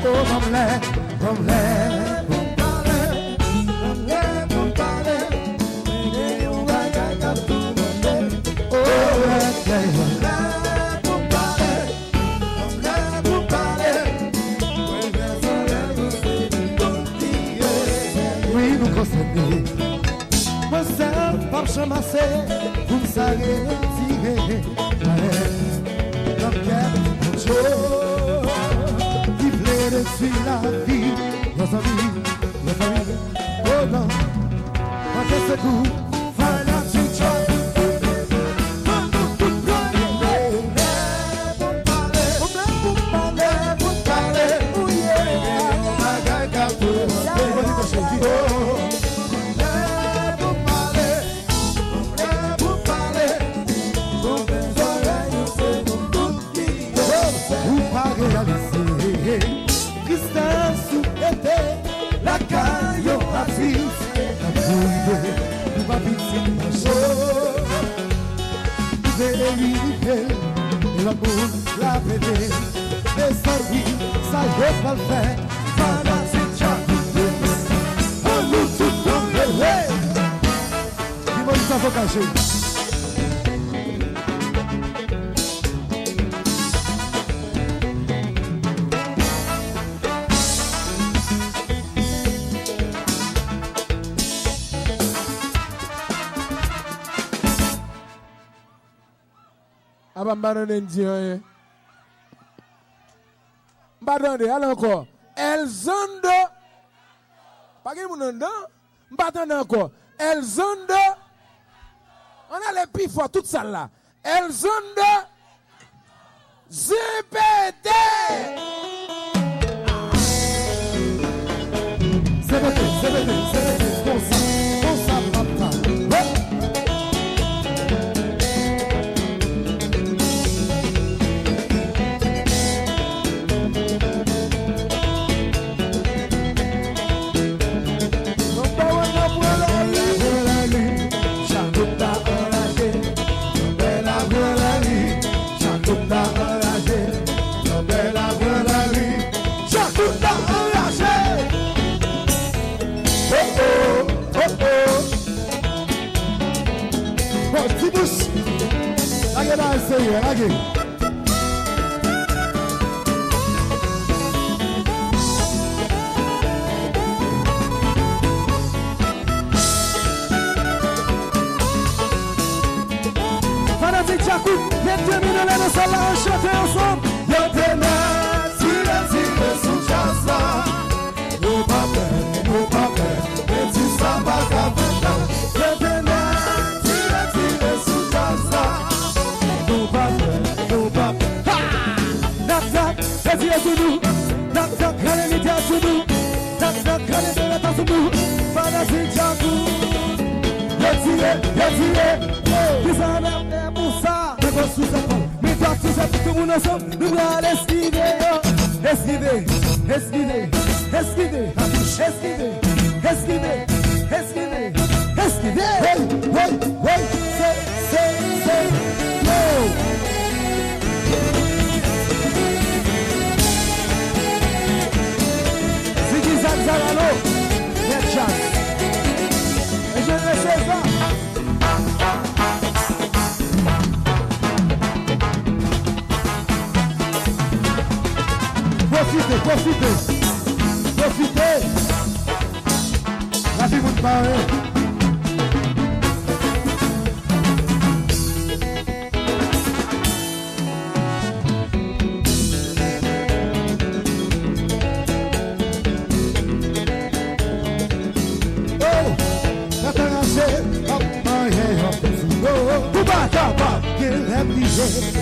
Oh, vamos chamasser, vous me savez tirer. Comme quelque chose qui plaît dessus la vie. Nos amis, oh non, quand est-ce que vous l'amour, la vérité, les services, ça y est pas le faire. Voilà, c'est déjà un loup tout tombé. Dis-moi, ça faut cacher. Mbadande, allez encore. Elzondo. Pas que mon nom. Mbadande encore. Elzondo. On a les pifs pour toute ça là. Elzondo. ZPD. C'est bon ça, papa. Again. Fanatique Jacob, les deux minutes de salle à chanter ensemble. Y'a tiré sous jazza. Nous pas peur, et si ça va qu'à tiré sous jazza. Let's go, knock knock, calling me down to do. Knock knock, calling me down to do. Father, see Jacob. Let's see it. This are the Moussa. The boss is a pole. Me practice up to Munosom. Nous allons esquiver. Hey, say, no. Zarano, get chance. Et je ne sais pas. Profitez. La vie vous parle.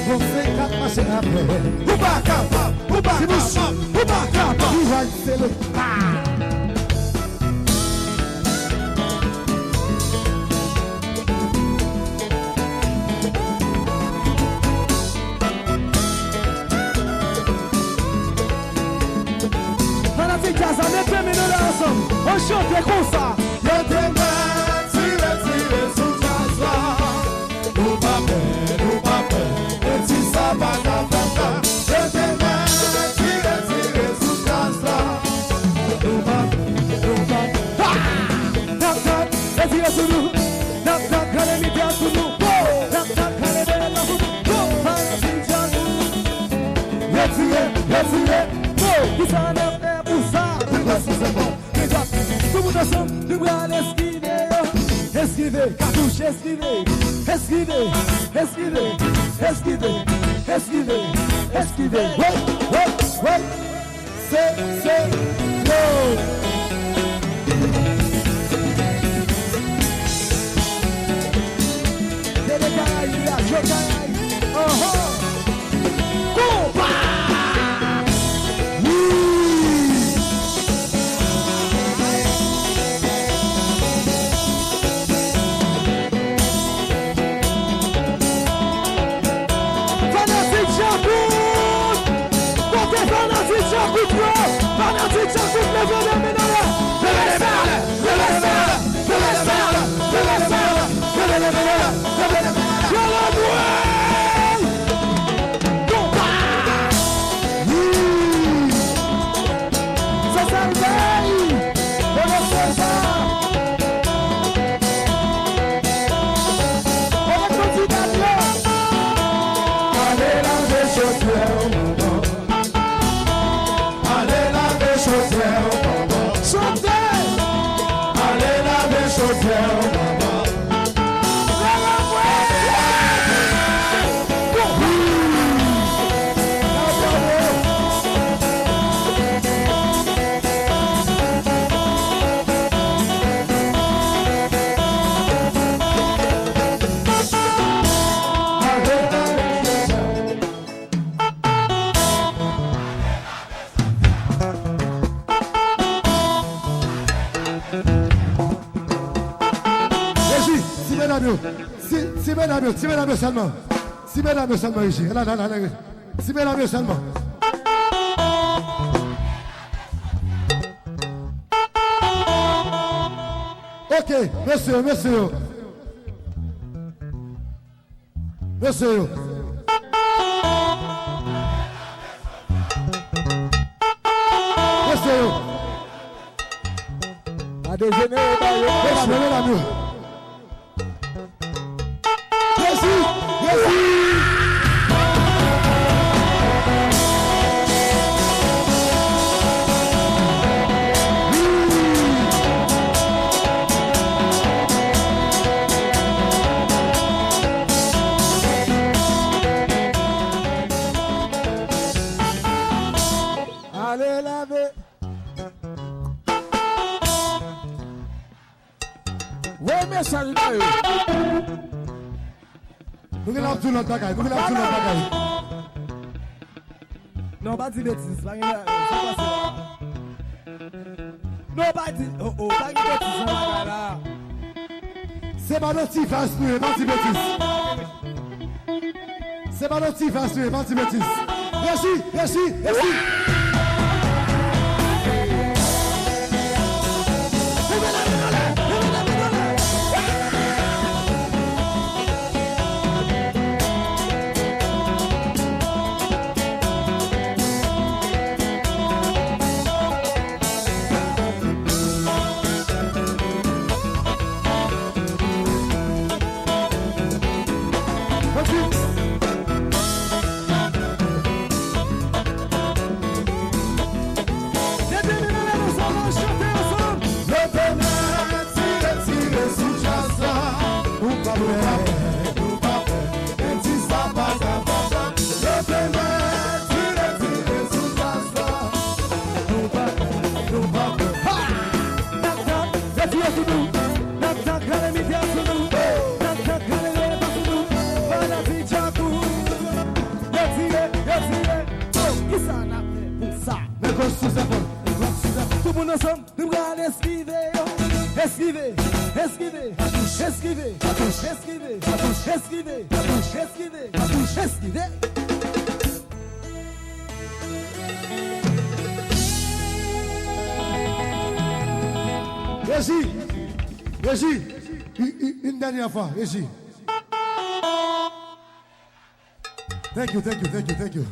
Você capa sem a pé. Uba capa. E vai ser o pá. Para se casa, me termina a ação. O chão é com ça. Eu tenho tira sua casa. O papel, esse sábado. Eu tenho tira sua casa. Esquiver, qui s'en a fait pour ça. C'est bon. Tout le monde ensemble, nous allons esquiver. Esquiver, cartouche, esquiver. Esquiver, esquiver, esquiver, esquiver, esquiver. Ouais. C'est, yo. C'est les Caraïbes, là, je Caraïbes. Combat! Si mesdames seulement ici. Si mesdames seulement. Ok, monsieur. Monsieur. À déjeuner, mesdames. Allez laver. Oui, mais salut. Vous voulez tout l'autre bagaille. Non, pas de bêtises. Non, pas de bêtises. C'est pas notre type à se pas de bêtises. C'est pas notre type à se pas de bêtises. Merci. Tout le monde ensemble, nous allons esquiver. Régie, une dernière fois, Régie. Thank you.